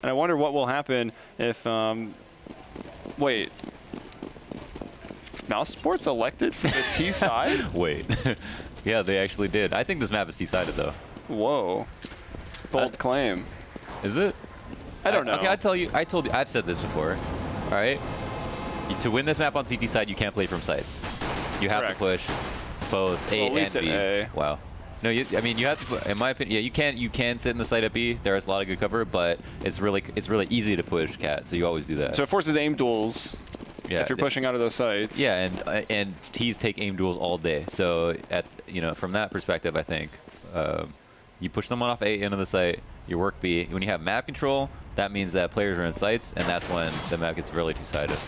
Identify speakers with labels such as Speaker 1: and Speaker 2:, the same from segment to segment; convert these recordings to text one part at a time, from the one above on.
Speaker 1: And I wonder what will happen if, wait. Mousesports elected for the T side?
Speaker 2: Wait. Yeah, they actually did. I think this map is T-sided, though.
Speaker 1: Whoa. Bold claim.
Speaker 2: Is it?
Speaker 1: I don't know.
Speaker 2: Okay, I've said this before. All right? To win this map on CT side, you can't play from sites. You have to push both A and B.
Speaker 1: A.
Speaker 2: Wow. No, I mean, you have to. In my opinion, yeah, you can sit in the site at B. There is a lot of good cover, but it's really easy to push Cat. So you always do that.
Speaker 1: So it forces aim duels.
Speaker 2: Yeah,
Speaker 1: if you're pushing out of those sites.
Speaker 2: Yeah, and T's take aim duels all day. So from that perspective, I think you push someone off A into the site, you work B. When you have map control, that means that players are in sites, and that's when the map gets really two-sided.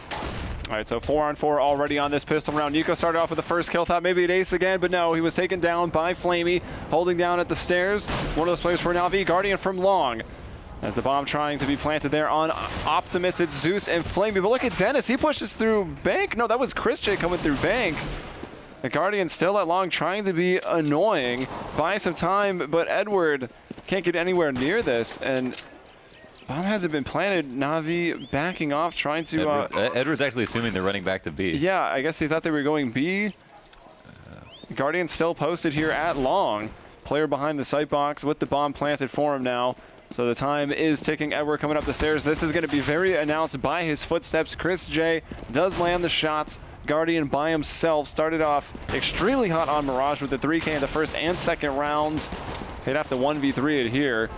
Speaker 1: All right, so 4-on-4 already on this pistol round. Nico started off with the first kill, thought maybe an ace again, but no, he was taken down by Flamey, holding down at the stairs. One of those players for Navi, Guardian from Long. As the bomb trying to be planted there on Optimus, it's Zeus and Flamey. But look at Dennis, he pushes through Bank. No, that was Chris J coming through Bank. The Guardian still at Long, trying to be annoying, buy some time, but Edward can't get anywhere near this. And bomb hasn't been planted. Navi backing off, trying to...
Speaker 2: Edward's actually assuming they're running back to B.
Speaker 1: Yeah, I guess he thought they were going B. Guardian still posted here at Long. Player behind the sight box with the bomb planted for him now. So the time is ticking. Edward coming up the stairs. This is going to be very announced by his footsteps. Chris J does land the shots. Guardian by himself started off extremely hot on Mirage with the 3K in the first and second rounds. He'd have to 1v3 it here.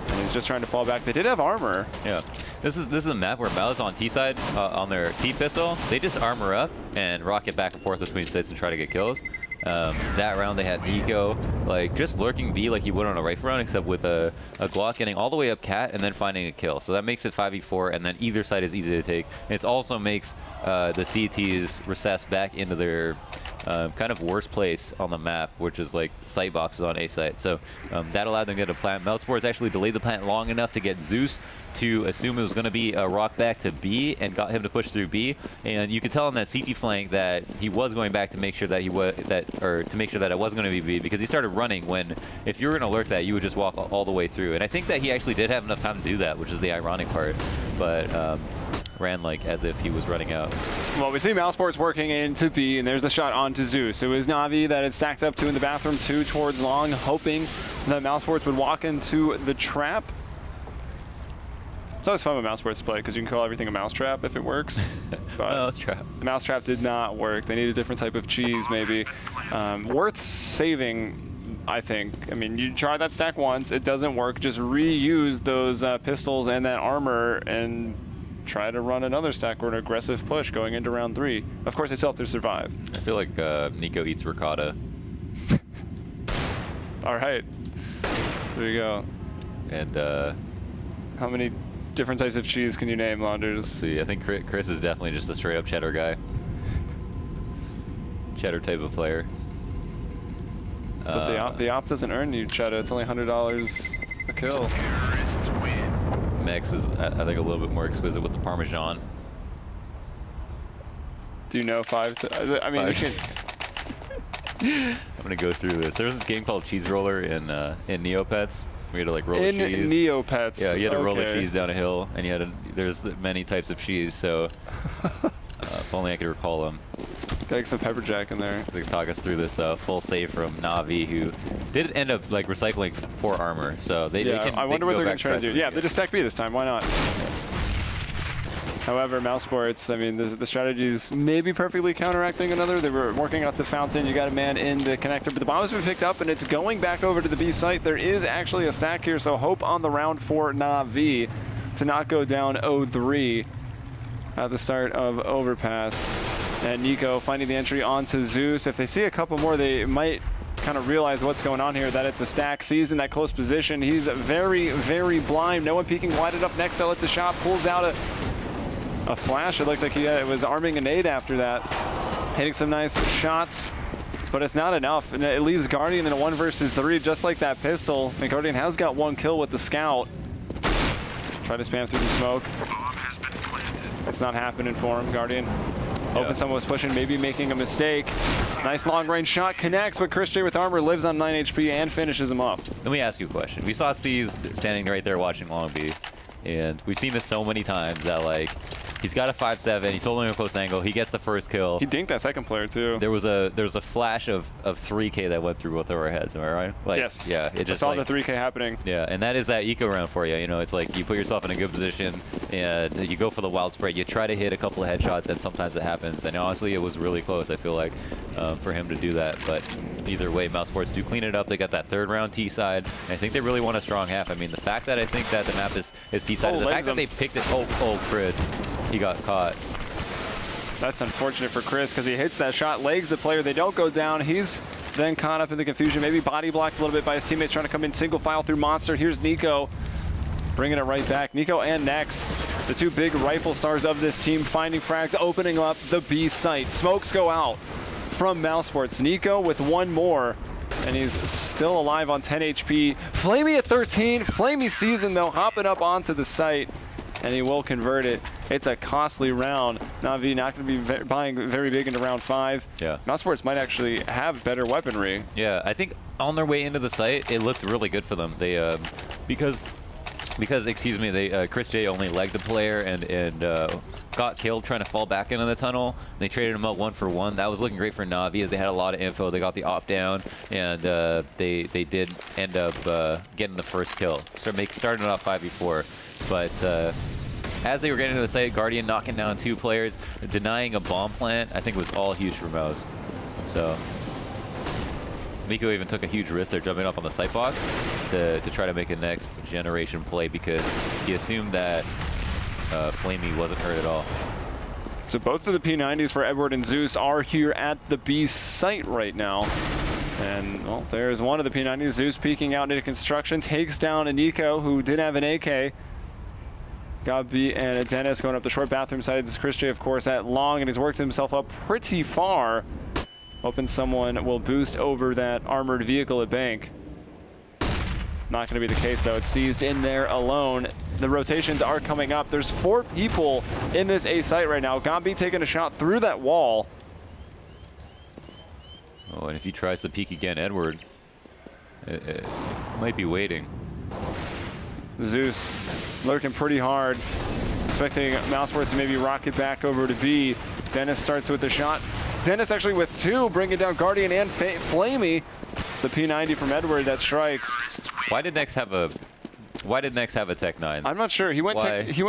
Speaker 1: And he's just trying to fall back. They did have armor.
Speaker 2: Yeah. This is a map where Mouse on T side, on their T pistol, they just armor up and rocket back and forth between sites and try to get kills. That round they had Nico like just lurking B like he would on a rifle round, except with a Glock getting all the way up Cat and then finding a kill. So that makes it 5v4, and then either side is easy to take. And it also makes the CTs recess back into their kind of worst place on the map, which is like sight boxes on A site. So that allowed them to get a plant. Mousesports actually delayed the plant long enough to get Zeus to assume it was going to be a rock back to B and got him to push through B. And you could tell on that CT flank that he was going back to make sure that to make sure that it wasn't going to be B, because he started running when, if you were going to lurk that, you would just walk all the way through. And I think that he actually did have enough time to do that, which is the ironic part. But ran like as if he was running out.
Speaker 1: Well, we see Mousesports working into B, and there's the shot onto Zeus. It was Navi that had stacked up 2 in the bathroom, 2 towards Long, hoping that Mousesports would walk into the trap. It's always fun with Mousesports to play because you can call everything a mousetrap if it works. But
Speaker 2: Mousetrap.
Speaker 1: The mousetrap did not work. They need a different type of cheese, maybe. Worth saving, I think. I mean, you try that stack once, it doesn't work. Just reuse those pistols and that armor and try to run another stack or an aggressive push going into round 3. Of course, they still have to survive.
Speaker 2: I feel like Nico eats ricotta.
Speaker 1: All right. There you go.
Speaker 2: And
Speaker 1: how many different types of cheese can you name, Launders?
Speaker 2: Let's see, I think Chris is definitely just a straight up cheddar guy. Cheddar type of player.
Speaker 1: But the op doesn't earn you cheddar. It's only $100 a kill.
Speaker 2: Max is, I think, a little bit more exquisite with the Parmesan.
Speaker 1: Do you know I mean, you can...
Speaker 2: I'm gonna go through this. There was this game called Cheese Roller in Neopets. We had to like roll cheese.
Speaker 1: In Neopets.
Speaker 2: Yeah, you had to roll the cheese down a hill, and there's many types of cheese. So if only I could recall them.
Speaker 1: Gotta get some pepper jack in there.
Speaker 2: They talk us through this full save from Navi, who did end up like recycling 4 armor. So they can.
Speaker 1: I wonder what they're gonna try to do. Yeah, they just stack B this time. Why not? However, Mousesports, I mean, the strategies may be perfectly counteracting another. They were working out the fountain. You got a man in the connector, but the bomb has been picked up, and it's going back over to the B site. There is actually a stack here, so hope on the round for Navi to not go down 0-3 at the start of Overpass. And Nico finding the entry onto Zeus. If they see a couple more, they might kind of realize what's going on here, that it's a stack. Sees in that close position. He's very, very blind. No one peeking wide enough next to let the shot. Pulls out a flash. It looked like he was arming a nade after that. Hitting some nice shots, but it's not enough. And it leaves Guardian in a 1 versus 3, just like that pistol. And Guardian has got 1 kill with the scout. Try to spam through the smoke. It's not happening for him. Guardian hoping someone was pushing, maybe making a mistake. Nice long-range shot, connects, but Chris J with armor lives on 9 HP and finishes him off.
Speaker 2: Let me ask you a question. We saw C's standing right there watching Long B, and we've seen this so many times that, like, he's got a 5-7, he's holding a close angle, he gets the first kill.
Speaker 1: He dinked that second player, too.
Speaker 2: There was a flash of 3K that went through both of our heads, am I right? Like,
Speaker 1: yes.
Speaker 2: Yeah, it just
Speaker 1: I saw
Speaker 2: like,
Speaker 1: the 3K happening.
Speaker 2: Yeah, and that is that eco round for you. You know, it's like you put yourself in a good position, and you go for the wild spread. You try to hit a couple of headshots, and sometimes it happens. And honestly, it was really close, I feel like, for him to do that. But either way, Mousesports do clean it up. They got that third round T side. And I think they really want a strong half. I mean, the fact that I think that the map is T side, the fact that they picked it. Oh, Chris, he got caught.
Speaker 1: That's unfortunate for Chris because he hits that shot, legs the player. They don't go down. He's then caught up in the confusion, maybe body blocked a little bit by his teammates trying to come in single file through Monster. Here's Nico bringing it right back. Nico and Nex, the two big rifle stars of this team, finding frags, opening up the B site. Smokes go out from Mousesports. Nico with one more, and he's still alive on 10 HP. Flamey at 13. Flamey season, though, hopping up onto the site, and he will convert it. It's a costly round. Navi not going to be buying very big into round 5. Yeah. Mousesports might actually have better weaponry.
Speaker 2: Yeah, I think on their way into the site, it looked really good for them. They because excuse me, they Chris J only legged the player and got killed trying to fall back into the tunnel. They traded him out 1 for 1. That was looking great for Navi as they had a lot of info. They got the op down, and they did end up getting the first kill. So starting it off 5v4, but. As they were getting to the site, Guardian knocking down 2 players, denying a bomb plant, I think was all huge for Mouse. So, Miko even took a huge risk there jumping up on the site box to try to make a next generation play because he assumed that Flamey wasn't hurt at all.
Speaker 1: So both of the P90s for Edward and Zeus are here at the B site right now. And, well, there's one of the P90s. Zeus peeking out into construction, takes down a Nico who did have an AK. Gabi and a Dennis going up the short bathroom side. This is Chris J, of course, at long, and he's worked himself up pretty far. Hoping someone will boost over that armored vehicle at Bank. Not going to be the case, though. It's seized in there alone. The rotations are coming up. There's 4 people in this A site right now. Gabi taking a shot through that wall.
Speaker 2: Oh, and if he tries to peek again, Edward it might be waiting.
Speaker 1: Zeus lurking pretty hard, expecting Mousesports to maybe rocket back over to B. Dennis starts with the shot. Dennis actually with 2, bringing down Guardian and Flamey. It's the P90 from Edward that strikes.
Speaker 2: Why did Nex have a Tech 9?
Speaker 1: I'm not sure. He went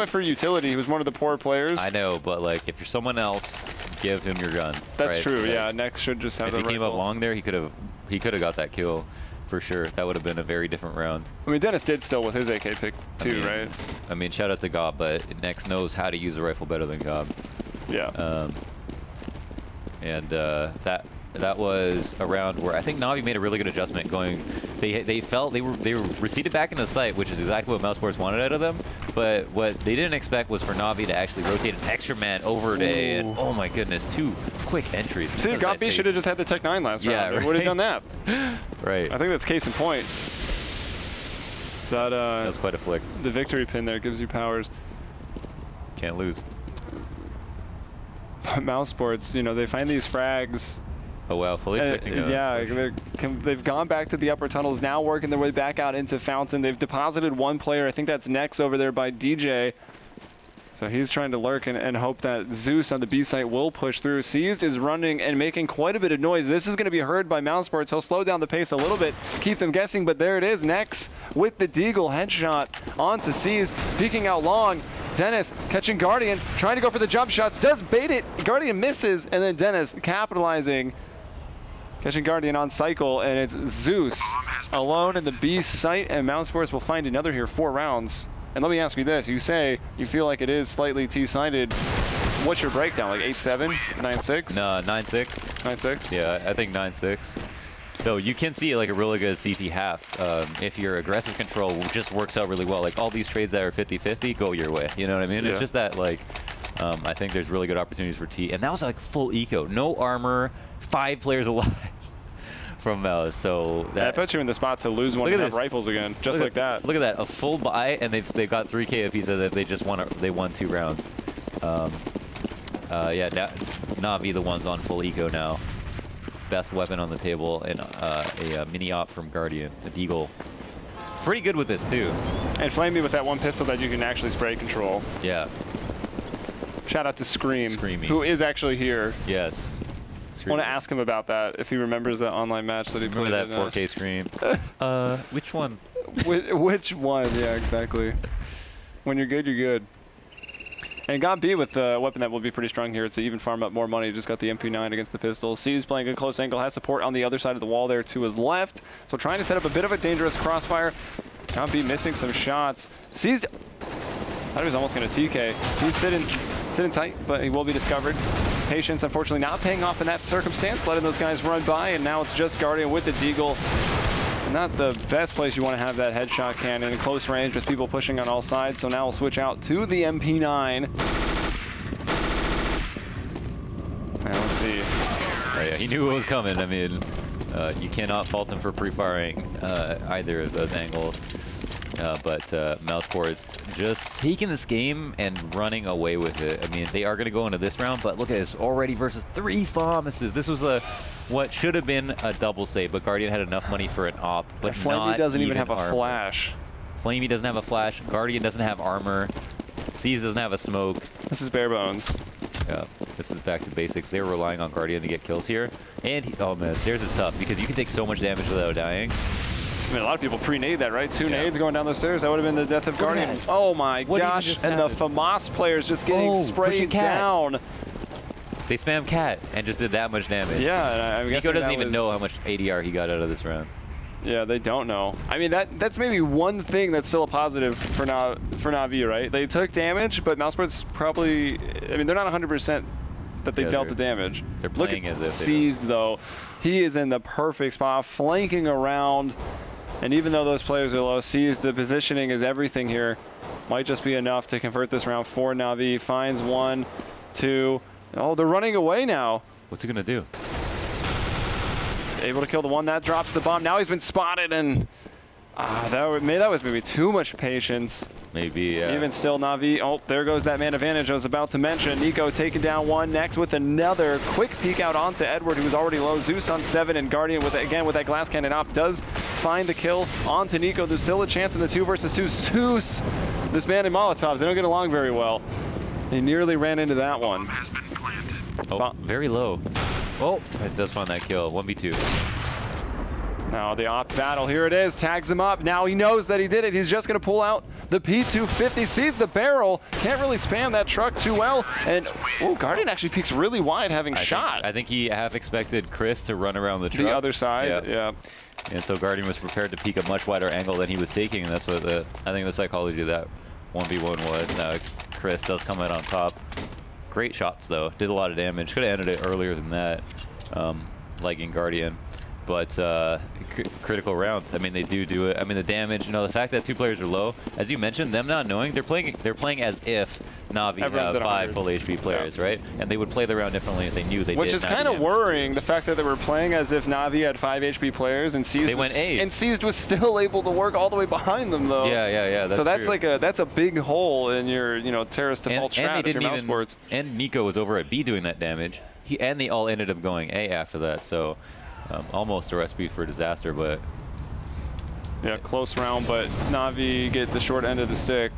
Speaker 1: for utility. He was one of the poor players.
Speaker 2: I know, but like if you're someone else, give him your gun.
Speaker 1: That's
Speaker 2: right?
Speaker 1: true. Yeah, Nex should just have.
Speaker 2: If he came up long there, he could have got that kill. For sure, that would have been a very different round.
Speaker 1: I mean, Dennis did still with his AK pick too, right?
Speaker 2: I mean, shout out to Gob, but Nex knows how to use a rifle better than Gob.
Speaker 1: Yeah.
Speaker 2: That was a round where I think Navi made a really good adjustment. They felt they were receded back into the site, which is exactly what Mousesports wanted out of them. But what they didn't expect was for Navi to actually rotate an extra man over to A, and oh my goodness, 2 quick entries.
Speaker 1: See, Gabi should have just had the Tech 9 last round.
Speaker 2: Right.
Speaker 1: Would have done that.
Speaker 2: Right.
Speaker 1: I think that's case in point. That's
Speaker 2: quite a flick.
Speaker 1: The victory pin there gives you powers.
Speaker 2: Can't lose.
Speaker 1: Mousesports, you know, they find these frags.
Speaker 2: Oh wow, fully expecting
Speaker 1: they've gone back to the upper tunnels, now working their way back out into Fountain. They've deposited 1 player. I think that's Nex over there by DJ. So he's trying to lurk and hope that Zeus on the B site will push through. Seized is running and making quite a bit of noise. This is going to be heard by Mousesports. He'll slow down the pace a little bit, keep them guessing, but there it is. Nex with the Deagle headshot onto Seized, peeking out long. Dennis catching Guardian, trying to go for the jump shots, does bait it. Guardian misses, and then Dennis capitalizing. Catching Guardian on cycle, and it's Zeus alone in the B site, and Mousesports will find another here, 4 rounds. And let me ask you this, you say you feel like it is slightly T-sided. What's your breakdown, like 8-7, 9-6?
Speaker 2: No, 9-6.
Speaker 1: 9-6?
Speaker 2: Yeah, I think 9-6. Though you can see like a really good CT half. If your aggressive control just works out really well, like all these trades that are 50-50 go your way, you know what I mean? Yeah. It's just that like, I think there's really good opportunities for T, and that was like full eco, no armor, 5 players alive from Mouse. So that
Speaker 1: puts you in the spot to lose one and have rifles again, just like that.
Speaker 2: Look at that, a full buy, and they've got 3K apiece that they just won. They won 2 rounds. Yeah, Navi the ones on full eco now. best weapon on the table and a mini op from Guardian, a Deagle. Pretty good with this too.
Speaker 1: And Flamey with that one pistol that you can actually spray control.
Speaker 2: Yeah.
Speaker 1: Shout out to Scream,
Speaker 2: Screamy.
Speaker 1: who is actually here.
Speaker 2: Yes.
Speaker 1: I want to ask him about that, if he remembers that online match that he played.
Speaker 2: Remember that 4K Scream? Which one?
Speaker 1: Which one? Yeah, exactly. When you're good, you're good. And got B with the weapon that will be pretty strong here to even farm up more money. Just got the MP9 against the pistol. C's playing a close angle, has support on the other side of the wall there to his left. So trying to set up a bit of a dangerous crossfire. Got B missing some shots. C's, thought he was almost going to TK. He's sitting tight, but he will be discovered. Patience, unfortunately, not paying off in that circumstance, letting those guys run by, and now it's just Guardian with the Deagle. Not the best place you want to have that headshot cannon in close range with people pushing on all sides. So now we'll switch out to the MP9. Now let's see.
Speaker 2: Oh, yeah, he knew what was coming. I mean, you cannot fault him for pre-firing either of those angles. But Mousesports just taking this game and running away with it. I mean, they are going to go into this round, but look at this already versus 3 Thomases. This was what should have been a double save, but Guardian had enough money for an op, but
Speaker 1: Flamey doesn't even have a flash.
Speaker 2: Flamey doesn't have a flash. Guardian doesn't have armor. C's doesn't have a smoke.
Speaker 1: This is bare bones.
Speaker 2: Yeah, this is back to basics. They were relying on Guardian to get kills here. And, oh man, stairs is tough because you can take so much damage without dying.
Speaker 1: I mean, a lot of people pre-nade that, right? 2 nades going down the stairs. That would have been the death of Guardian. Oh my gosh. And the FAMAS players just getting sprayed down.
Speaker 2: They spam cat and just did that much damage.
Speaker 1: Yeah, I mean,
Speaker 2: Nico doesn't even know how much ADR he got out of this round.
Speaker 1: Yeah, they don't know. I mean, that's maybe one thing that's still a positive for Navi, right? They took damage, but Mousesports probably, I mean, they're not 100% that they dealt the damage.
Speaker 2: They're playing as if
Speaker 1: Seized, though. He is in the perfect spot, flanking around. And even though those players are low, Seized, the positioning is everything here. Might just be enough to convert this round for Navi. Finds 1, 2. Oh, they're running away now.
Speaker 2: What's he going to do?
Speaker 1: Able to kill the one that drops the bomb. Now he's been spotted, and that was maybe too much patience.
Speaker 2: Maybe, yeah.
Speaker 1: Even still, Navi. Oh, there goes that man advantage I was about to mention. Nico taking down 1. Next with another quick peek out onto Edward, who was already low. Zeus on 7, and Guardian with that glass cannon op does find the kill onto Nico. There's still a chance in the 2 versus 2. Zeus, this man and Molotovs, they don't get along very well. He nearly ran into that one.
Speaker 2: Oh, very low. Oh, it does find that kill. 1v2.
Speaker 1: Now the op battle, here it is, tags him up. Now he knows that he did it. He's just gonna pull out the P250, sees the barrel, can't really spam that truck too well. And, oh, Guardian actually peeks really wide having shot.
Speaker 2: I think he half expected Chris to run around the truck.
Speaker 1: The other side, yeah.
Speaker 2: And so Guardian was prepared to peek a much wider angle than he was taking, and that's what I think the psychology of that 1v1 was. Now Chris does come out on top. Great shots though, did a lot of damage. Could have ended it earlier than that, legging Guardian. But critical round. I mean, they do it. I mean, the damage. You know, the fact that 2 players are low, as you mentioned, them not knowing, they're playing as if Navi have 5 full HP players, right? And they would play the round differently if they knew they did.
Speaker 1: Which is kind of worrying, the fact that they were playing as if Navi had 5 HP players and Seized was still able to work all the way behind them, though.
Speaker 2: Yeah. That's
Speaker 1: true. That's a big hole in your terrorist default strat if you're Mousesports.
Speaker 2: And Nico was over at B doing that damage. And they all ended up going A after that. So. Almost a recipe for disaster, but... Yeah,
Speaker 1: close round, but Navi get the short end of the stick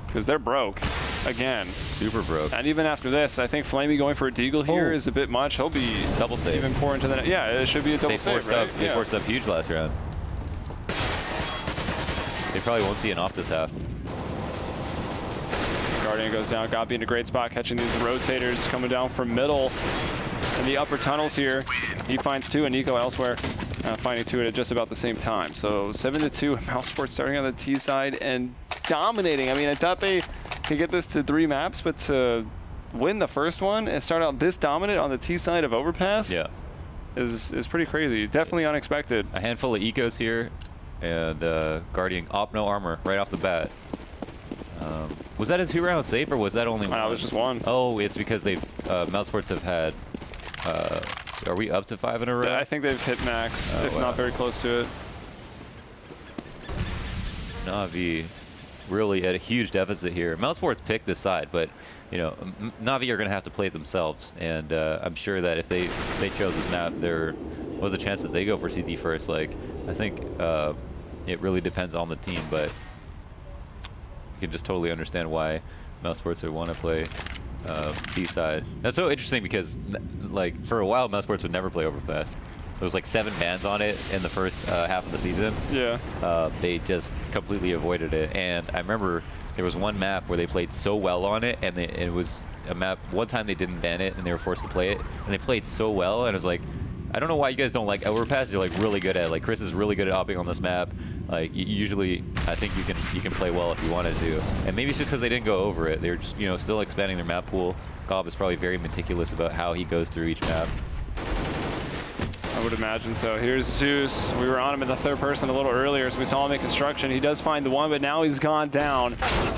Speaker 1: because they're broke again.
Speaker 2: Super broke.
Speaker 1: And even after this, I think Flamey going for a Deagle here is a bit much. He'll be
Speaker 2: double save.
Speaker 1: Even pour into the... Yeah, it should be a double save, right?
Speaker 2: They forced up huge last round. They probably won't see an off this half.
Speaker 1: Guardian goes down. Gabi in a great spot, catching these rotators coming down from middle. In the upper tunnels here, he finds 2, and Nico elsewhere finding 2 at just about the same time. So 7-2, Mousesports starting on the T side and dominating. I mean, I thought they could get this to 3 maps, but to win the first one and start out this dominant on the T side of Overpass is pretty crazy. Definitely unexpected.
Speaker 2: A handful of ecos here, and Guardian op no armor right off the bat. Was that a 2-round save, or was that only 1?
Speaker 1: No, it was just 1.
Speaker 2: Oh, it's because they've Mousesports have had. Are we up to 5 in a row?
Speaker 1: I think they've hit max, if not very close to it.
Speaker 2: Navi really at a huge deficit here. Mousesports picked this side, but you know, Navi are going to have to play it themselves, and I'm sure that if they chose this map, there was a chance that they go for CT first. Like, I think it really depends on the team, but you can just totally understand why Mousesports would want to play B side. That's so interesting because, like, for a while, Mousesports would never play Overpass. There was like 7 bans on it in the first half of the season.
Speaker 1: Yeah.
Speaker 2: They just completely avoided it. And I remember there was one map where they played so well on it, and it was a map, one time they didn't ban it, and they were forced to play it, and they played so well, and it was like, I don't know why you guys don't like Overpass. You're like really good at it. Like, Chris is really good at opping on this map. Like, usually, I think you can play well if you wanted to. And maybe it's just because they didn't go over it. They're just, you know, still expanding their map pool. Gob is probably very meticulous about how he goes through each map.
Speaker 1: I would imagine so. Here's Zeus. We were on him in the third person a little earlier, so we saw him in construction. He does find the one, but now he's gone down.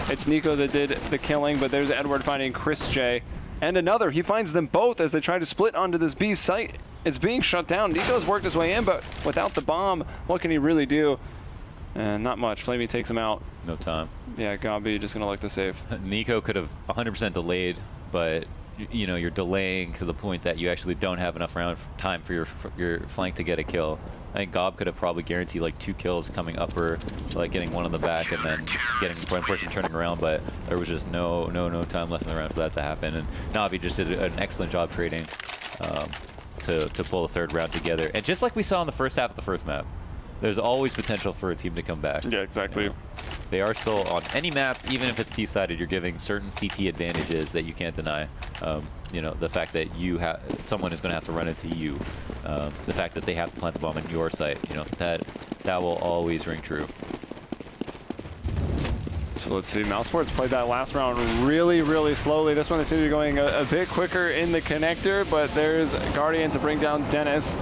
Speaker 1: It's Nico that did the killing, but there's Edward finding Chris J. And another. He finds them both as they try to split onto this B site. It's being shut down. Nico's worked his way in, but without the bomb, what can he really do? And not much. Flamey takes him out.
Speaker 2: No time.
Speaker 1: Yeah, Gabi just going to look the save.
Speaker 2: Nico could have 100% delayed, but you know, you're delaying to the point that you actually don't have enough round time for your flank to get a kill. I think Gob could have probably guaranteed like 2 kills coming upper, like getting one on the back and then getting one person turning around, but there was just no time left in the round for that to happen. And Navi just did an excellent job trading to pull the third round together. And just like we saw in the first half of the first map, there's always potential for a team to come back.
Speaker 1: Yeah, exactly.
Speaker 2: You know? They are still on any map, even if it's T-sided, you're giving certain CT advantages that you can't deny. You know, the fact that someone is going to have to run into you, the fact that they have to plant the bomb in your site, you know, that will always ring true.
Speaker 1: So let's see, Mousesports played that last round really slowly. This one they seem to be going a bit quicker in the connector, but there's Guardian to bring down Dennis.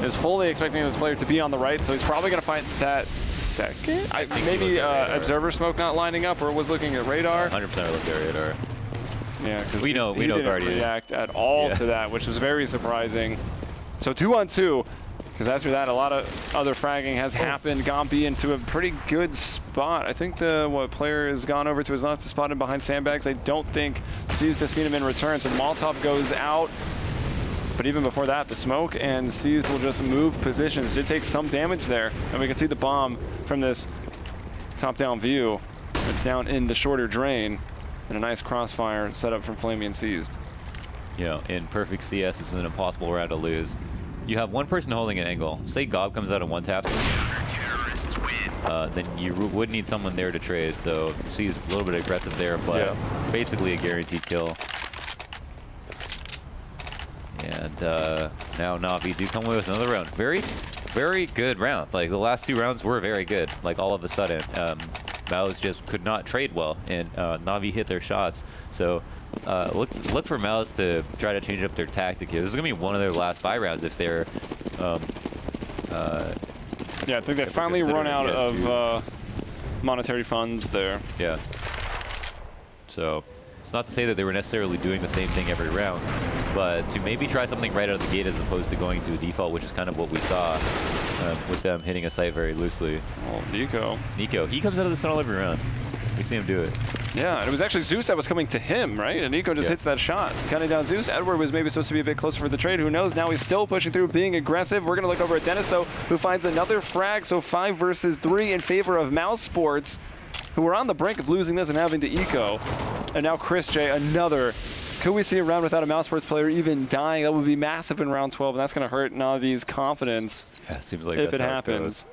Speaker 1: Is fully expecting this player to be on the right, so he's probably going to fight that second. Maybe observer smoke not lining up, or was looking at radar.
Speaker 2: 100% looked at radar.
Speaker 1: Yeah, because
Speaker 2: we know
Speaker 1: didn't
Speaker 2: Guardian
Speaker 1: react at all to that, which was very surprising. So 2-on-2, because after that, a lot of other fragging has happened. Gompi into a pretty good spot. I think the player has gone over to his left to spot him behind sandbags. I don't think Seized has seen him in return, so Molotov goes out. But even before that, the smoke and Seized will just move positions. Did take some damage there, and we can see the bomb from this top-down view. It's down in the shorter drain, and a nice crossfire set up from Flamey and Seized.
Speaker 2: You know, in perfect CS, it's an impossible round to lose. You have one person holding an angle. Say Gob comes out in one tap, then you would need someone there to trade. So Seized a little bit aggressive there, but basically a guaranteed kill. And now Navi do come away with another round. Very good round. Like, the last 2 rounds were very good. Like, all of a sudden, Mouse just could not trade well, and Navi hit their shots. So look for Mouse to try to change up their tactic here. This is going to be one of their last 5 rounds if they're...
Speaker 1: yeah, I think they finally run out of monetary funds there.
Speaker 2: Yeah. So it's not to say that they were necessarily doing the same thing every round, but to maybe try something right out of the gate as opposed to going to a default, which is kind of what we saw with them hitting a site very loosely.
Speaker 1: Oh, Nico,
Speaker 2: he comes out of the tunnel every round. We see him do it.
Speaker 1: Yeah, and it was actually Zeus that was coming to him, right? And Nico just hits that shot. Counting down Zeus. Edward was maybe supposed to be a bit closer for the trade. Who knows? Now he's still pushing through, being aggressive. We're going to look over at Dennis, though, who finds another frag. So 5 versus 3 in favor of Mousesports, who are on the brink of losing this and having to eco. And now Chris J, another. Could we see a round without a Mousesports player even dying? That would be massive in round 12, and that's going to hurt Navi's confidence
Speaker 2: Seems like
Speaker 1: if it happens.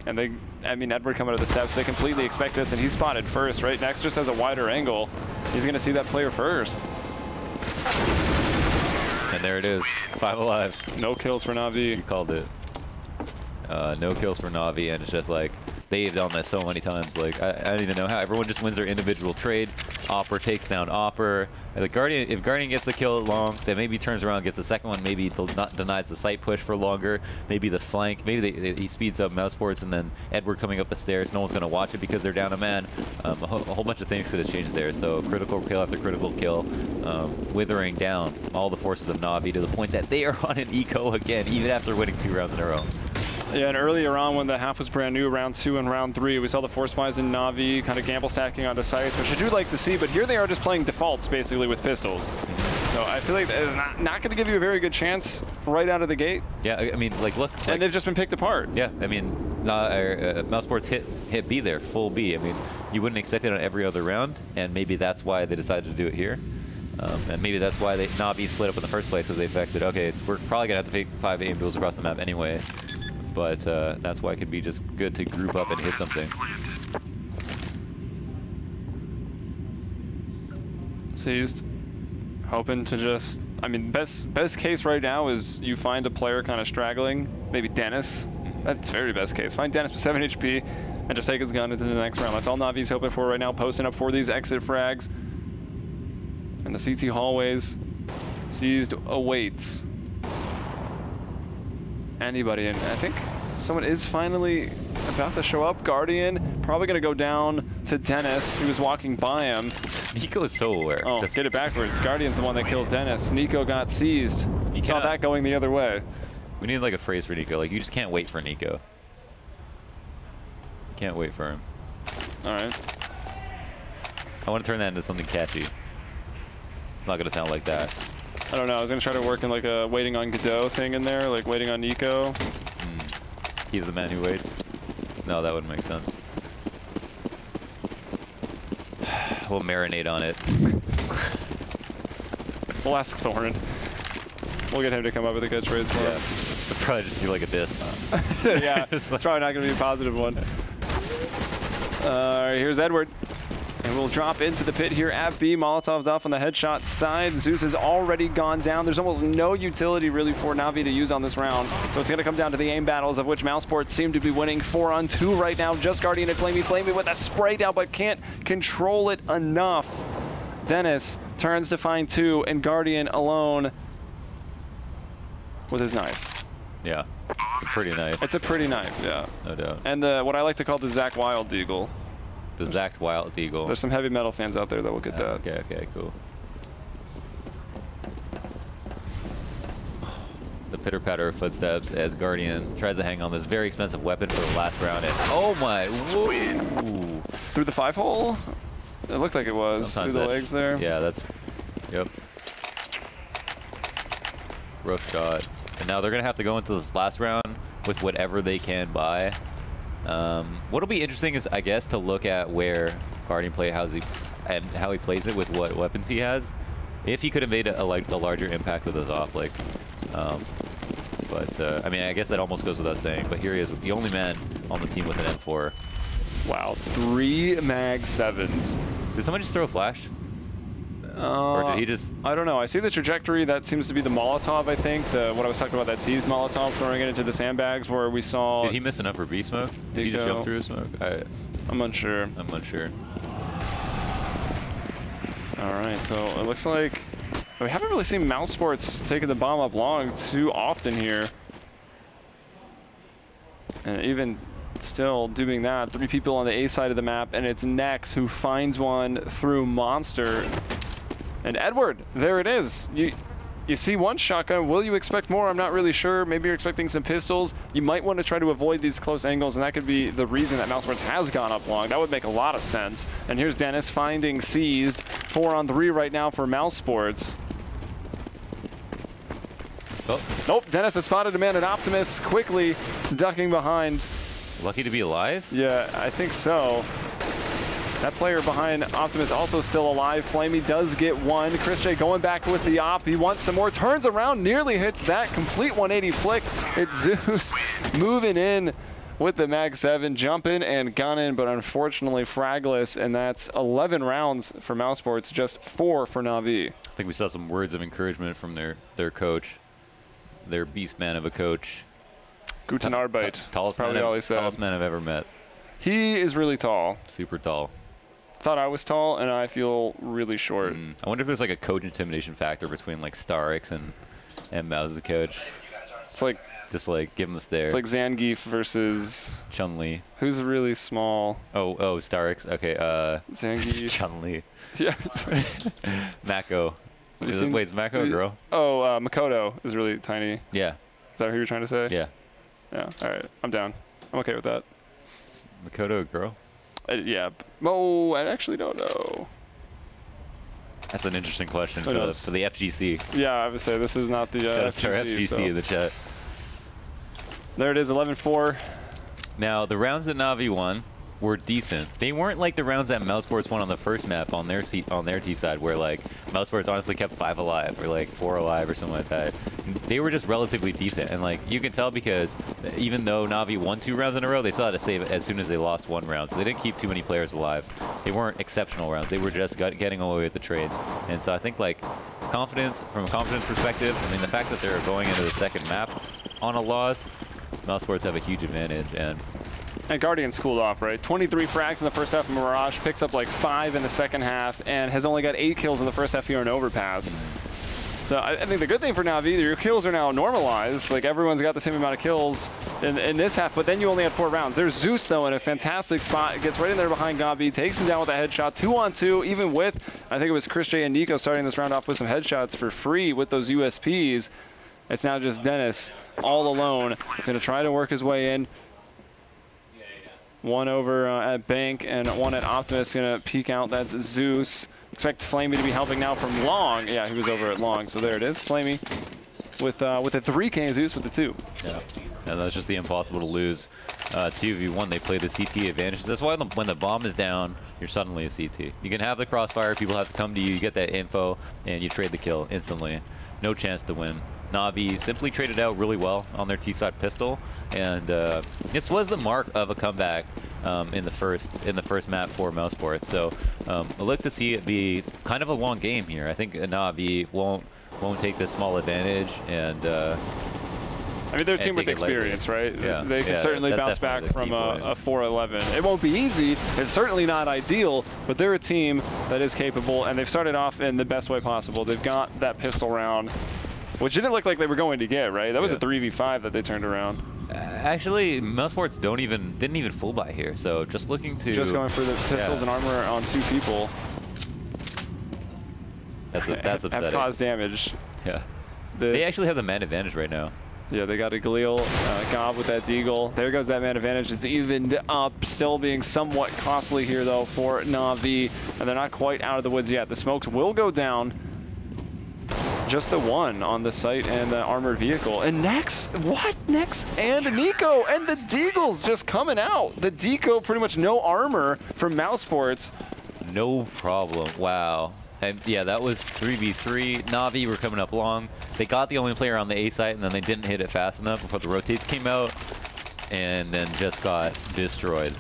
Speaker 1: And they, I mean, Edward coming to the steps, they completely expect this, and he's spotted first, right? Next just has a wider angle. He's going to see that player first.
Speaker 2: And there it is, 5 alive.
Speaker 1: No kills for Navi.
Speaker 2: You called it. No kills for Navi, and it's just like, they've done this so many times. Like, I don't even know how. Everyone just wins their individual trade. Opper takes down Opper. And the Guardian, if Guardian gets the kill long, then maybe turns around, gets the second one, maybe denies the site push for longer. Maybe the flank, maybe he speeds up Mousesports, and then Edward coming up the stairs. No one's going to watch it because they're down a man. A whole bunch of things could have changed there. So critical kill after critical kill, withering down all the forces of Navi to the point that they are on an eco again, even after winning 2 rounds in a row.
Speaker 1: Yeah, and earlier on when the half was brand new, round 2 and round 3, we saw the Force Spies and Navi kind of gamble stacking onto sights, which I do like to see, but here they are just playing defaults basically with pistols. So I feel like it's not going to give you a very good chance right out of the gate.
Speaker 2: Yeah, I mean, like, look.
Speaker 1: And they've just been picked apart.
Speaker 2: Yeah, I mean, Mousesports hit B there, full B. I mean, you wouldn't expect it on every other round, and maybe that's why they decided to do it here. And maybe that's why Navi split up in the first place, because they affected, okay, we're probably going to have to fake 5 aim duels across the map anyway. But that's why it could be just good to group up and hit something.
Speaker 1: Seized. Hoping to just, I mean, best case right now is you find a player kind of straggling, maybe Dennis. That's very best case. Find Dennis with 7 HP and just take his gun into the next round. That's all Navi's hoping for right now, posting up for these exit frags. And the CT hallways. Seized awaits anybody, and I think someone is finally about to show up. Guardian probably going to go down to Dennis, who was walking by him.
Speaker 2: Nico is so aware.
Speaker 1: Oh, get it backwards. Guardian's the one that kills Dennis. Nico got seized. You saw that going the other way.
Speaker 2: We need like a phrase for Nico. Like, you just can't wait for Nico. Can't wait for him.
Speaker 1: All right.
Speaker 2: I want to turn that into something catchy. It's not going to sound like that.
Speaker 1: I don't know. I was going to try to work in like a waiting on Godot thing in there, like waiting on Nico.
Speaker 2: He's the man who waits. No, that wouldn't make sense. We'll marinate on it.
Speaker 1: We'll ask Thorn. We'll get him to come up with a catchphrase for
Speaker 2: him. It'll probably just be like a diss.
Speaker 1: Yeah, it's probably not going to be a positive one. All right, here's Edward. And we'll drop into the pit here at B. Molotov's off on the headshot side. Zeus has already gone down. There's almost no utility really for Navi to use on this round. So it's going to come down to the aim battles, of which Mousesports seem to be winning 4-on-2 right now. Just Guardian and Flamey with a spray down, but can't control it enough. Dennis turns to find 2, and Guardian alone with his knife.
Speaker 2: Yeah, it's a pretty knife.
Speaker 1: It's a pretty knife, yeah.
Speaker 2: No doubt.
Speaker 1: And what I like to call the Zach Wild Deagle.
Speaker 2: The Zach Wild Eagle.
Speaker 1: There's some heavy metal fans out there that will get that.
Speaker 2: Okay, cool. The pitter-patter of footsteps as Guardian tries to hang on this very expensive weapon for the last round. And oh my! Whoa.
Speaker 1: Through the 5-hole? It looked like it was.
Speaker 2: Sometimes
Speaker 1: through the legs there.
Speaker 2: Yeah, that's. Yep. Rough shot. And now they're gonna have to go into this last round with whatever they can buy. What'll be interesting is, I guess, to look at where Guardian how he plays it with what weapons he has. If he could have made a larger impact with his off, like, I mean, I guess that almost goes without saying. But here he is, the only man on the team with an M4.
Speaker 1: Wow, 3 mag 7s.
Speaker 2: Did someone just throw a flash? Or did he just...
Speaker 1: I don't know. I see the trajectory. That seems to be the Molotov, I think. What I was talking about, that seized Molotov, throwing it into the sandbags where we saw...
Speaker 2: Did he miss an upper B smoke? Did he just jump through a smoke?
Speaker 1: I'm unsure.
Speaker 2: I'm unsure.
Speaker 1: All right, so it looks like... We haven't really seen Mousesports taking the bomb up long too often here. And even still doing that, 3 people on the A side of the map, and it's Nex who finds one through Monster. And Edward, there it is. You see one shotgun. Will you expect more? I'm not really sure. Maybe you're expecting some pistols. You might want to try to avoid these close angles, and that could be the reason that Mousesports has gone up long. That would make a lot of sense. And here's Dennis finding seized. 4-on-3 right now for Mousesports.
Speaker 2: Oh.
Speaker 1: Nope, Dennis has spotted a man at Optimus, quickly ducking behind.
Speaker 2: Lucky to be alive?
Speaker 1: Yeah, I think so. That player behind Optimus also still alive. Flamey does get one. Chris J going back with the op. He wants some more. Turns around, nearly hits that. Complete 180 flick. It's Zeus moving in with the Mag 7, jumping and gunning, but unfortunately fragless, and that's 11 rounds for Mousesports, just 4 for Navi.
Speaker 2: I think we saw some words of encouragement from their coach, their beast man of a coach.
Speaker 1: Guten Arbeit.
Speaker 2: Tallest
Speaker 1: probably all he said.
Speaker 2: Tallest man I've ever met.
Speaker 1: He is really tall.
Speaker 2: Super tall.
Speaker 1: Thought I was tall, and I feel really short.
Speaker 2: I wonder if there's like a coach intimidation factor between like Starix and Mouse as a coach.
Speaker 1: It's like
Speaker 2: just like give him the stare.
Speaker 1: It's like Zangief versus
Speaker 2: Chun-Li.
Speaker 1: Who's really small?
Speaker 2: Oh, Starix. Okay.
Speaker 1: Zangief.
Speaker 2: Chun-Li.
Speaker 1: Yeah.
Speaker 2: Mako. Wait, is Mako a girl?
Speaker 1: Oh, Makoto is really tiny.
Speaker 2: Yeah.
Speaker 1: Is that who you're trying to say?
Speaker 2: Yeah.
Speaker 1: Yeah, all right. I'm down. I'm okay with that.
Speaker 2: Is Makoto a girl?
Speaker 1: Yeah. Oh, I actually don't know.
Speaker 2: That's an interesting question for the FGC.
Speaker 1: Yeah, I would say this is not the
Speaker 2: FGC
Speaker 1: so.
Speaker 2: in the chat.
Speaker 1: There it is, 11-4.
Speaker 2: Now, the rounds that Navi won were decent. They weren't like the rounds that Mousesports won on the first map on their T side, where like Mousesports honestly kept 5 alive or like 4 alive or something like that. They were just relatively decent, and like you can tell because even though Navi won 2 rounds in a row, they still had to save it as soon as they lost 1 round. So they didn't keep too many players alive. They weren't exceptional rounds. They were just getting away with the trades. And so I think like confidence, from a confidence perspective, I mean the fact that they're going into the second map on a loss, Mousesports have a huge advantage.
Speaker 1: And Guardian's cooled off, right? 23 frags in the first half of Mirage, picks up like 5 in the second half, and has only got 8 kills in the first half here in Overpass. So I think the good thing for Navi, your kills are now normalized. Like everyone's got the same amount of kills in this half, but then you only had 4 rounds. There's Zeus though in a fantastic spot, gets right in there behind Gabi, takes him down with a headshot, 2-on-2, even with, I think it was Chris J and Nico starting this round off with some headshots for free with those USPs. It's now just Dennis all alone. He's gonna try to work his way in. 1 over at Bank and 1 at Optimus, gonna peek out. That's Zeus. Expect Flamey to be helping now from Long. Yeah, he was over at Long, so there it is. Flamey with a 3K, Zeus with the 2.
Speaker 2: Yeah, and that's just the impossible to lose 2v1. They play the CT advantage. That's why when the bomb is down, you're suddenly a CT. You can have the crossfire, people have to come to you, you get that info, and you trade the kill instantly. No chance to win. Navi simply traded out really well on their T-side pistol, and this was the mark of a comeback in the first map for Mousesports. So I look to see it be kind of a long game here. I think Navi won't take this small advantage, and
Speaker 1: I mean, they're a team with experience, right?
Speaker 2: Yeah.
Speaker 1: They can certainly bounce back from a 4-11. It won't be easy. It's certainly not ideal, but they're a team that is capable, and they've started off in the best way possible. They've got that pistol round, which didn't look like they were going to get, right? That was a 3v5 that they turned around.
Speaker 2: Actually, Mousesports didn't even full buy here, so just looking to...
Speaker 1: Just going for the pistols and armor on 2 people.
Speaker 2: That's upsetting.
Speaker 1: Have caused damage.
Speaker 2: Yeah. They actually have the man advantage right now.
Speaker 1: Yeah, they got a Galil, Gob with that Deagle. There goes that man advantage. It's evened up, still being somewhat costly here, though, for Navi. And they're not quite out of the woods yet. The smokes will go down. Just the 1 on the site and the armored vehicle. And Nex, what? Nex and Nico and the Deagles just coming out. The Deco, pretty much no armor from Mousesports.
Speaker 2: No problem. Wow. And yeah, that was 3v3. Navi were coming up long. They got the only player on the A site, and then they didn't hit it fast enough before the rotates came out, and then just got destroyed.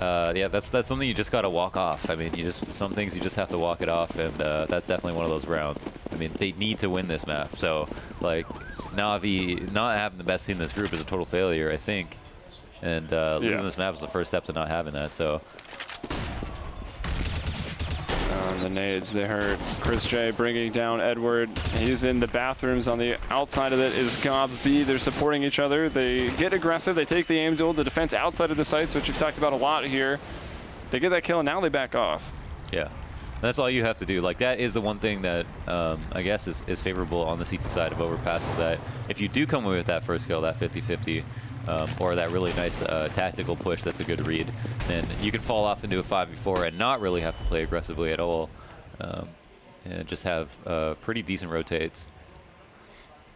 Speaker 2: Yeah, that's something you just got to walk off. I mean, some things you just have to walk it off, and that's definitely one of those rounds. I mean, they need to win this map. So, like, Navi not having the best team in this group is a total failure, I think. And losing this map is the first step to not having that. So.
Speaker 1: The nades, they hurt. Chris J bringing down Edward. He's in the bathrooms. On the outside of it is Gob B. They're supporting each other. They get aggressive. They take the aim duel. The defense outside of the sites, which we've talked about a lot here. They get that kill, and now they back off. Yeah.
Speaker 2: That's all you have to do. Like, that is the one thing that I guess is favorable on the CT side of Overpass, is that if you do come away with that first kill, that 50-50, or that really nice tactical push that's a good read, then you can fall off into a 5v4 and not really have to play aggressively at all, and just have pretty decent rotates.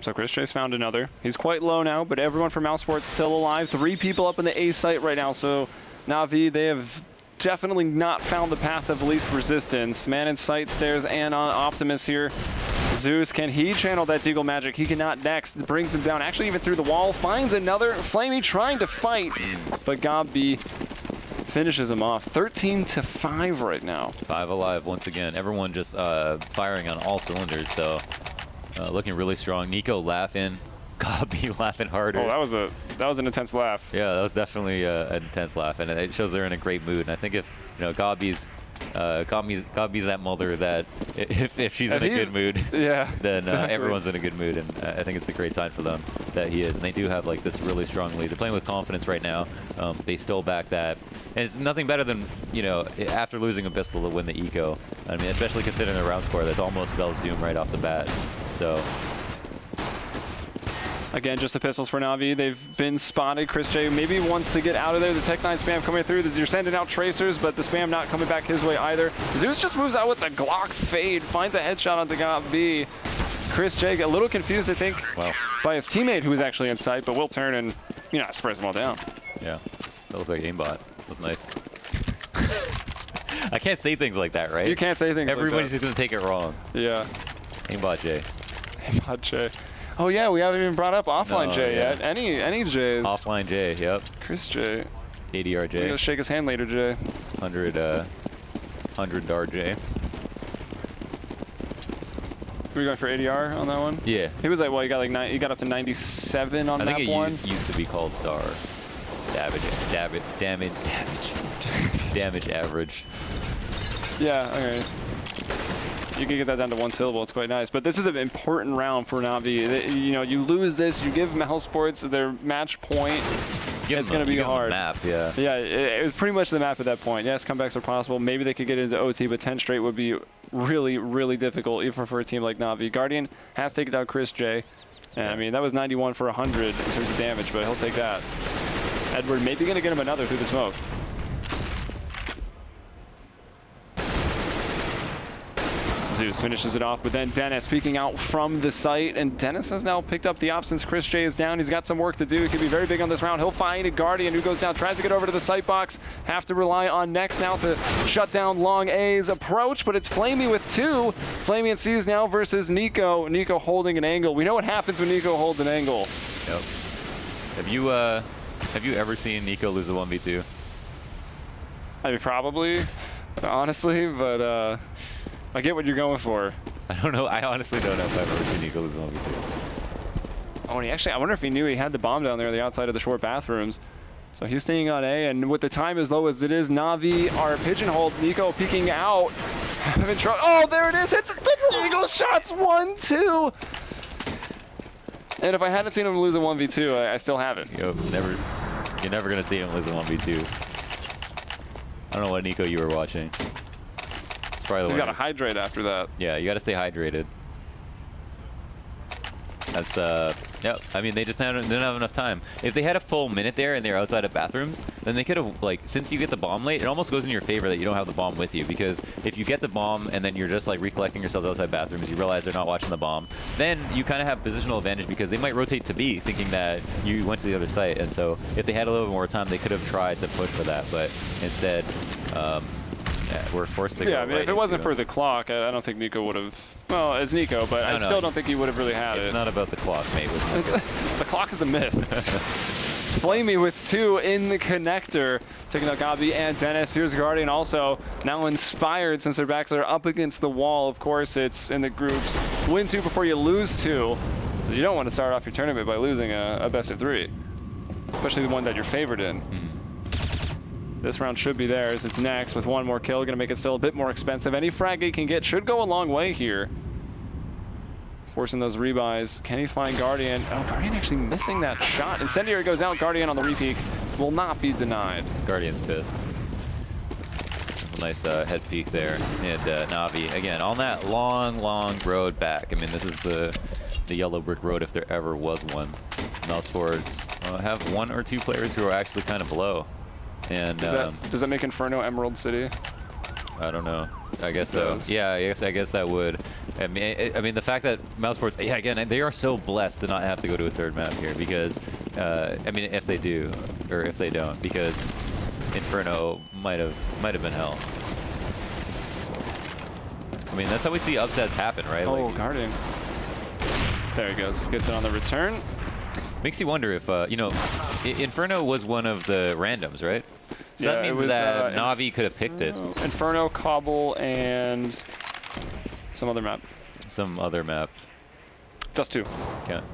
Speaker 1: So Chris J's found another. He's quite low now, but everyone from Mousesports still alive. 3 people up in the A site right now, so Navi, they have definitely not found the path of least resistance. Man in sight, stairs, and on Optimus here. Zeus, can he channel that Deagle magic? He cannot. Next, brings him down, actually even through the wall, finds another. Flamey trying to fight, but Gabi finishes him off. 13-5 right now. 5
Speaker 2: alive once again. Everyone just firing on all cylinders, so looking really strong. Nico laughing, Gabi laughing harder.
Speaker 1: Oh, that was an intense laugh.
Speaker 2: Yeah, that was definitely an intense laugh, and it shows they're in a great mood. And I think if Gabi's that mother that if she's in a good mood,
Speaker 1: yeah,
Speaker 2: then
Speaker 1: exactly.
Speaker 2: Everyone's in a good mood, and I think it's a great sign for them that he is. And they do have like this really strong lead. They're playing with confidence right now. They still back that, and it's nothing better than after losing a pistol to win the eco. I mean, especially considering the round score, that's almost spells doom right off the bat. So
Speaker 1: Again, just the pistols for Navi. They've been spotted. Chris J maybe wants to get out of there. The Tech 9 spam coming through. You're sending out tracers, but the spam not coming back his way either. Zeus just moves out with the Glock fade, finds a headshot on the B. Chris J a little confused, I think, by his teammate who was actually in sight, but will turn and, you know, sprays them all down.
Speaker 2: Yeah, that looked like aimbot. That was nice. I can't say things like that, right?
Speaker 1: You can't say things
Speaker 2: Everybody's
Speaker 1: like that.
Speaker 2: just going to take it wrong.
Speaker 1: Yeah.
Speaker 2: Aimbot J.
Speaker 1: Aimbot J. Oh yeah, we haven't even brought up offline J yet. Any J's?
Speaker 2: Offline J, yep.
Speaker 1: Chris J.
Speaker 2: ADR J.
Speaker 1: We're gonna shake his hand later, J.
Speaker 2: 100 DAR J.
Speaker 1: Were you going for ADR on that one?
Speaker 2: Yeah.
Speaker 1: He was like, well, he got like he got up to 97 on that one.
Speaker 2: I think it used to be called DAR. Damage average.
Speaker 1: Yeah, okay. You can get that down to one syllable. It's quite nice. But this is an important round for Navi. You know, you lose this, you give Mousesports their match point. It's going to be hard.
Speaker 2: Map, yeah.
Speaker 1: Yeah, it was pretty much the map at that point. Yes, comebacks are possible. Maybe they could get into OT, but 10 straight would be really, really difficult, even for a team like Navi. Guardian has taken down Chris J. And I mean, that was 91 for 100 in terms of damage, but he'll take that. Edward maybe going to get him another through the smoke. Zeus finishes it off, but then Dennis peeking out from the site, and Dennis has now picked up the op since Chris J is down. He's got some work to do. He could be very big on this round. He'll find a Guardian who goes down, tries to get over to the site box. Have to rely on Next now to shut down Long A's approach, but it's Flamey with two. Flamey and C's now versus Nico. Nico holding an angle. We know what happens when Nico holds an angle.
Speaker 2: Yep. Have you ever seen Nico lose a 1v2?
Speaker 1: I mean, probably, honestly, but I get what you're going for.
Speaker 2: I don't know. I honestly don't know if I've ever seen Nico lose a 1v2.
Speaker 1: Oh, and he actually, I wonder if he knew he had the bomb down there on the outside of the short bathrooms. So he's staying on A, and with the time as low as it is, Navi are pigeonholed. Nico peeking out. Oh, there it is. Hits the Eagle shots. 1-2. And if I hadn't seen him lose a 1v2, I still haven't.
Speaker 2: You're never going to see him lose a 1v2. I don't know what Nico you were watching. It's probably the
Speaker 1: You got to hydrate after that.
Speaker 2: Yeah, you got to stay hydrated. That's, yep. I mean, they just didn't have enough time. If they had a full minute there and they're outside of bathrooms, then they could have, like, since you get the bomb late, it almost goes in your favor that you don't have the bomb with you, because if you get the bomb and then you're just, like, recollecting yourselves outside bathrooms, you realize they're not watching the bomb, then you kind of have positional advantage because they might rotate to B thinking that you went to the other site. And so if they had a little bit more time, they could have tried to push for that, but instead, we're forced to go.
Speaker 1: Yeah, I mean, if it wasn't for the clock, I don't think Nico would have. Well, it's Nico, but I still don't think he would have really had it.
Speaker 2: It's not about the clock, mate.
Speaker 1: The clock is a myth. Flamey with two in the connector, taking out Gabi and Dennis. Here's Guardian also now inspired since their backs are up against the wall. Of course, it's in the groups. Win two before you lose two. You don't want to start off your tournament by losing a best of three, especially the one that you're favored in. This round should be theirs. It's Next with one more kill. Going to make it still a bit more expensive. Any frag he can get should go a long way here. Forcing those rebuys. Can he find Guardian? Oh, Guardian actually missing that shot. Incendiary goes out. Guardian on the repeat will not be denied.
Speaker 2: Guardian's pissed. That's a nice head peek there. And Navi, again, on that long, long road back. I mean, this is the yellow brick road if there ever was one. Mousesports have one or two players who are actually kind of below. And
Speaker 1: does that make Inferno Emerald City?
Speaker 2: I don't know. I guess so. Yeah, I guess that would. I mean, the fact that Mousesports, yeah, again, they are so blessed to not have to go to a third map here because, I mean, if they do or if they don't, because Inferno might have been hell. I mean, that's how we see upsets happen, right?
Speaker 1: Oh, like, Guardian. There he goes. Gets it on the return.
Speaker 2: Makes you wonder if, you know, Inferno was one of the randoms, right? So
Speaker 1: yeah,
Speaker 2: that means that Navi could have picked it.
Speaker 1: Inferno, Cobble, and some other map.
Speaker 2: Some other map.
Speaker 1: Dust 2.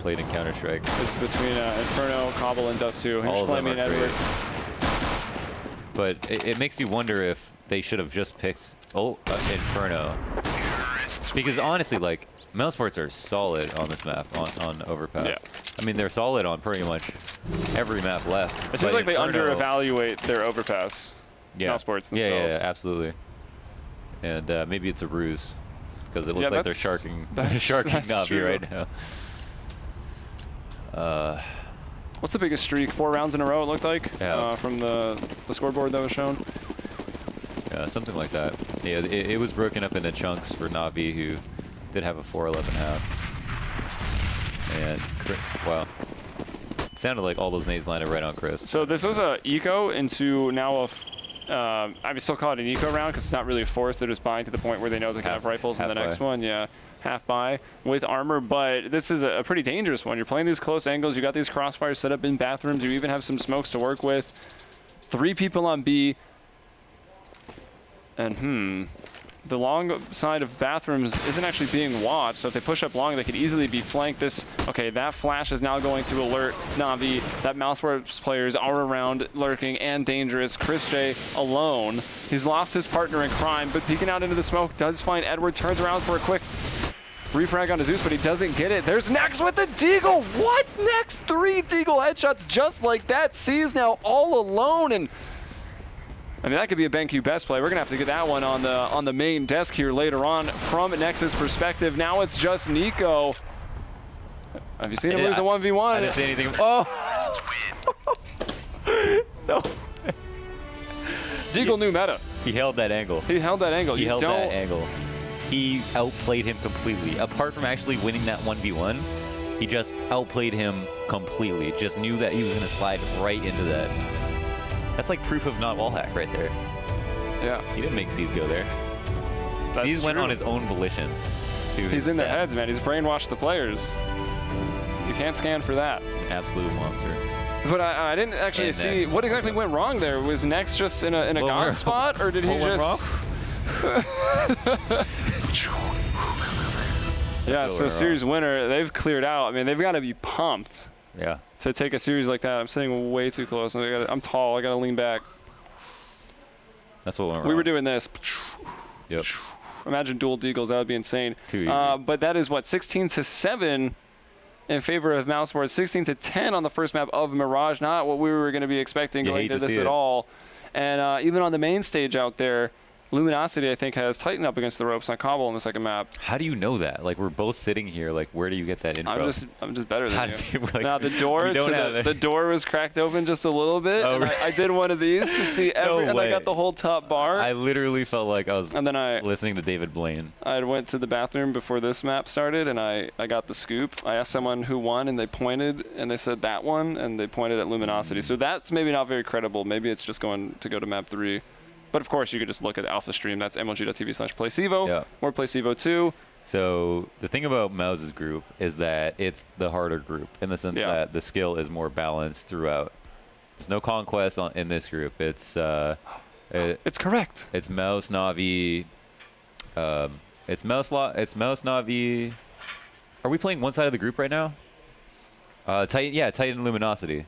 Speaker 2: Played in Counter-Strike.
Speaker 1: It's between Inferno, Cobble, and Dust 2.
Speaker 2: All of them are
Speaker 1: and Edward.
Speaker 2: But it makes you wonder if they should have just picked Inferno. Because honestly, like, Mousesports are solid on this map, on Overpass. Yeah. I mean, they're solid on pretty much every map left.
Speaker 1: It seems like they under-evaluate their Overpass.
Speaker 2: Yeah.
Speaker 1: Mousesports themselves.
Speaker 2: Yeah, absolutely. And maybe it's a ruse, because it looks like they're sharking Navi right now.
Speaker 1: What's the biggest streak? 4 rounds in a row, it looked like, from the scoreboard that was shown.
Speaker 2: Yeah, something like that. Yeah, it was broken up into chunks for Navi, who did have a 4.11.5. And, wow. It sounded like all those nades landed right on Chris.
Speaker 1: So this was a eco into now I would still call it an eco round because it's not really a fourth. They're just buying to the point where they know they can have rifles in the next one. Yeah, half buy with armor. But this is a pretty dangerous one. You're playing these close angles. You got these crossfires set up in bathrooms. You even have some smokes to work with. 3 people on B. And the long side of bathrooms isn't actually being watched, so if they push up long, they could easily be flanked. Okay, that flash is now going to alert Navi that Mousesports players are around, lurking, and dangerous. Chris J alone. He's lost his partner in crime, but peeking out into the smoke does find Edward, turns around for a quick refrag on Zeus, but he doesn't get it. There's Nex with the Deagle. What? Nex 3 Deagle headshots just like that. C's now all alone, and I mean, that could be a BenQ best play. We're going to have to get that one on the main desk here later on from Nex's perspective. Now it's just Nico. Have you seen him lose a 1v1?
Speaker 2: I didn't see anything. Oh!
Speaker 1: No. Deagle knew meta.
Speaker 2: He held that angle.
Speaker 1: He held that angle.
Speaker 2: He held that angle. He outplayed him completely. Apart from actually winning that 1v1, he just outplayed him completely. Just knew that he was going to slide right into that. That's like proof of not wallhack right there.
Speaker 1: Yeah.
Speaker 2: He didn't make C's go there.
Speaker 1: That's
Speaker 2: C's went
Speaker 1: true.
Speaker 2: on his own volition.
Speaker 1: He's in their heads, man. He's brainwashed the players. You can't scan for that.
Speaker 2: Absolute monster.
Speaker 1: But I didn't actually see what exactly went wrong there. Was Nex just in a god spot, or did he just? Yeah. So series winner, they've cleared out. I mean, they've got to be pumped.
Speaker 2: Yeah.
Speaker 1: To take a series like that. I'm sitting way too close. I'm tall. I got to lean back.
Speaker 2: That's what went wrong.
Speaker 1: We were doing this.
Speaker 2: Yep.
Speaker 1: Imagine dual Deagles. That would be insane.
Speaker 2: Too easy.
Speaker 1: But that is what, 16-7 in favor of Mousesports. 16-10 on the first map of Mirage. Not what we were going to be expecting going into this at all. And even on the main stage out there, Luminosity, I think, has tightened up against the ropes on Cobble in the second map.
Speaker 2: How do you know that? Like, we're both sitting here. Like, where do you get that info?
Speaker 1: I'm just better than you.
Speaker 2: Like,
Speaker 1: now, the door was cracked open just a little bit.
Speaker 2: Oh,
Speaker 1: and I did one of these to see every, and I got the whole top bar.
Speaker 2: I literally felt like I was listening to David Blaine.
Speaker 1: I went to the bathroom before this map started, and I got the scoop. I asked someone who won, and they pointed, and they said that one, and they pointed at Luminosity. So that's maybe not very credible. Maybe it's just going to go to map 3. But of course, you could just look at the Alpha stream. That's mlg.tv/playcevo or playcevo 2.
Speaker 2: So the thing about Mouse's group is that it's the harder group in the sense that the skill is more balanced throughout. There's no conquest in this group. It's
Speaker 1: correct.
Speaker 2: It's Mouse, Navi. It's Mouse, Navi. Are we playing one side of the group right now? Titan, Luminosity. Is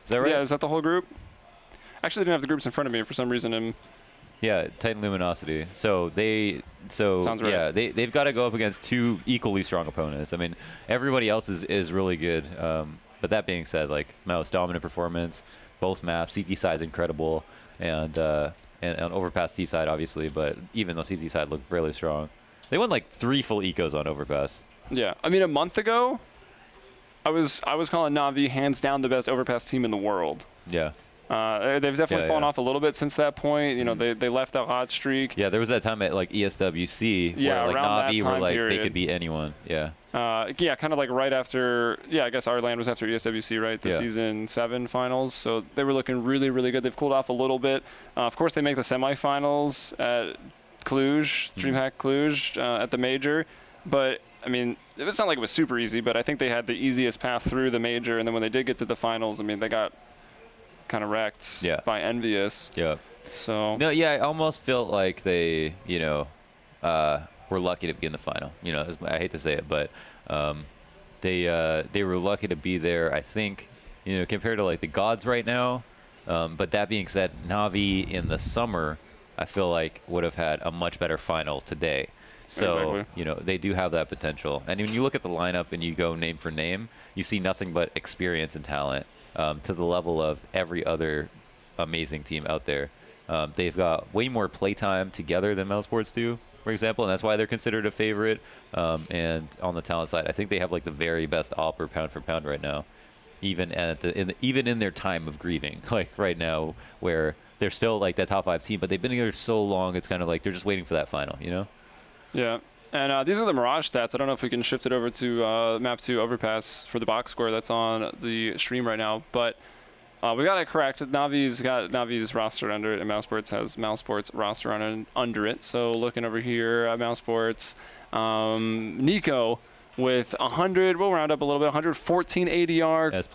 Speaker 2: that right?
Speaker 1: Yeah, is that the whole group? Actually, I didn't have the groups in front of me for some reason.
Speaker 2: Yeah, Titan Luminosity. So Sounds right. Yeah, they've got to go up against 2 equally strong opponents. I mean, everybody else is really good. But that being said, like Mouse dominant performance, both maps, CT side is incredible, and Overpass T side obviously. But even though CT side looked really strong, they won like 3 full ecos on Overpass. Yeah,
Speaker 1: I mean, a month ago, I was calling Navi hands down the best Overpass team in the world.
Speaker 2: Yeah.
Speaker 1: They've definitely fallen off a little bit since that point. You know, they left that hot streak.
Speaker 2: Yeah, there was that time at like ESWC where like Navi were like they could beat anyone. Yeah.
Speaker 1: Yeah, kind of like right after. Yeah, I guess our land was after ESWC, right? The season 7 finals. So they were looking really, really good. They've cooled off a little bit. Of course, they make the semifinals at Cluj, DreamHack Cluj, at the major. But I mean, it's not like it was super easy. But I think they had the easiest path through the major. And then when they did get to the finals, I mean, they got kind of wrecked by Envious.
Speaker 2: Yeah.
Speaker 1: So.
Speaker 2: No, yeah, I almost felt like they, were lucky to be in the final. You know, I hate to say it, but they were lucky to be there. I think, compared to like the gods right now. But that being said, Navi in the summer, I feel like would have had a much better final today. So, they do have that potential. And when you look at the lineup and you go name for name, you see nothing but experience and talent. To the level of every other amazing team out there. They've got way more playtime together than Mousesports do. for example, and that's why they're considered a favorite. And on the talent side, I think they have like the very best AWPer pound for pound right now, even even in their time of grieving, like right now, where they're still like that top 5 team, but they've been together so long, it's kind of like they're just waiting for that final, you know?
Speaker 1: Yeah. And these are the Mirage stats. I don't know if we can shift it over to map 2 overpass for the box score that's on the stream right now, but we got it correct. Navi's got Navi's roster under it, and Mousesports has Mousesports roster under it. So looking over here at Mousesports, Nico with 100, we'll round up a little bit, 114 ADR.
Speaker 2: S+.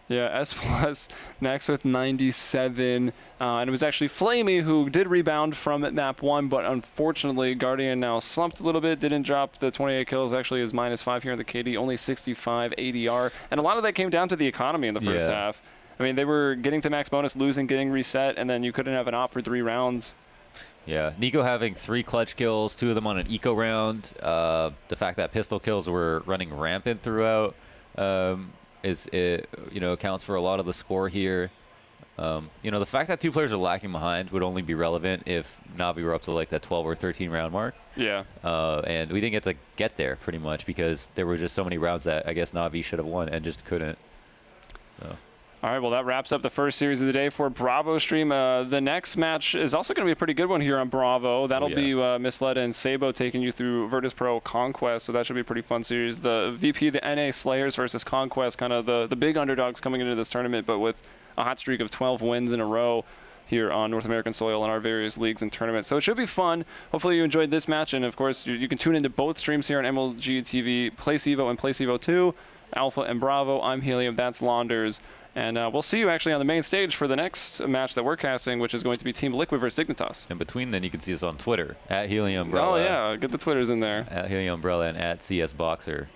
Speaker 1: Yeah, S+. Next with 97. And it was actually Flamey who did rebound from map 1, but unfortunately Guardian now slumped a little bit, didn't drop the 28 kills, actually is -5 here in the KD, only 65 ADR. And a lot of that came down to the economy in the first half. I mean, they were getting to max bonus, losing, getting reset, and then you couldn't have an op for 3 rounds.
Speaker 2: Yeah, Nico having 3 clutch kills, 2 of them on an eco round. The fact that pistol kills were running rampant throughout accounts for a lot of the score here. The fact that 2 players are lacking behind would only be relevant if Navi were up to like that 12 or 13 round mark.
Speaker 1: Yeah.
Speaker 2: And we didn't get there pretty much because there were just so many rounds that I guess Navi should have won and just couldn't. So.
Speaker 1: All right, well, that wraps up the first series of the day for Bravo stream. The next match is also going to be a pretty good one here on Bravo. That'll be Misled and CEVO taking you through Virtus Pro Conquest, so that should be a pretty fun series. The VP, the NA Slayers versus Conquest, kind of the big underdogs coming into this tournament, but with a hot streak of 12 wins in a row here on North American soil in our various leagues and tournaments. So it should be fun. Hopefully you enjoyed this match, and of course you can tune into both streams here on MLG TV, Play CEVO and Play CEVO 2, Alpha and Bravo. I'm Helium, that's Launders. And we'll see you actually on the main stage for the next match that we're casting, which is going to be Team Liquid versus Dignitas.
Speaker 2: In between then, you can see us on Twitter, at Helium Umbrella.
Speaker 1: Oh, yeah. Get the Twitters in there.
Speaker 2: At Helium Umbrella and at CS Boxer.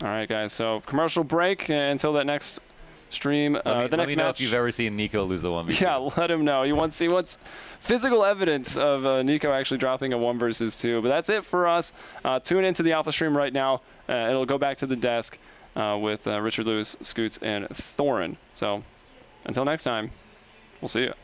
Speaker 1: All right, guys. So commercial break until that next stream.
Speaker 2: Let me know if you've ever seen Nico lose a 1v2.
Speaker 1: Yeah, let him know. He wants physical evidence of Nico actually dropping a 1 versus 2. But that's it for us. Tune into the Alpha stream right now. It'll go back to the desk. With Richard Lewis, Scoots, and Thorin. So until next time, we'll see you.